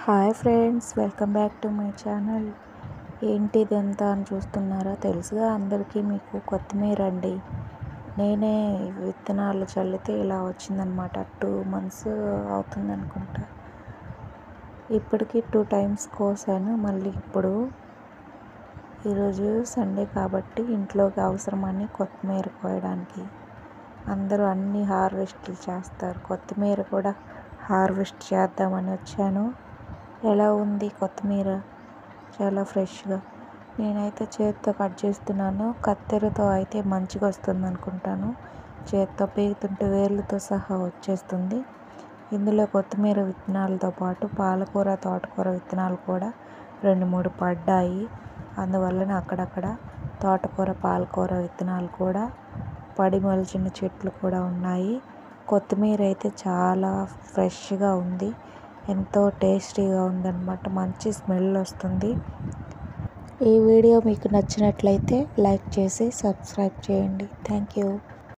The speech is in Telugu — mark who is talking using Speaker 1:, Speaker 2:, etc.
Speaker 1: Hi friends, welcome back to my channel. ఏంటి ఇదంతా అని చూస్తున్నారా? తెలుసుగా అందరికీ, మీకు కొత్తిమీర అండి. నేనే విత్తనాలు చల్లితే ఇలా వచ్చిందనమాట. 2 months అవుతుంది అనుకుంటా. ఇప్పటికి 2 times కోసాను. మళ్ళీ ఇప్పుడు ఈరోజు సండే కాబట్టి ఇంట్లోకి అవసరమని కొత్తిమీర కోయడానికి అందరూ అన్ని హార్వెస్ట్లు చేస్తారు. కొత్తిమీర కూడా హార్వెస్ట్ చేద్దామని వచ్చాను. ఎలా ఉంది కొత్తిమీర? చాలా ఫ్రెష్గా. నేనైతే చేతితో కట్ చేస్తున్నాను. కత్తెరతో అయితే మంచిగా వస్తుంది అనుకుంటాను. చేతితో పీకుతుంటే వేర్లతో సహా వచ్చేస్తుంది. ఇందులో కొత్తిమీర విత్తనాలతో పాటు పాలకూర, తోటకూర విత్తనాలు కూడా 2-3 పడ్డాయి. అందువలన అక్కడక్కడ తోటకూర, పాలకూర విత్తనాలు కూడా పడి మొలిచిన చెట్లు కూడా ఉన్నాయి. కొత్తిమీర అయితే చాలా ఫ్రెష్గా ఉంది. ఎంతో టేస్టీగా ఉందన్నమాట. మంచి స్మెల్ వస్తుంది. ఈ వీడియో మీకు నచ్చినట్లయితే లైక్ చేసి సబ్స్క్రైబ్ చేయండి. Thank you.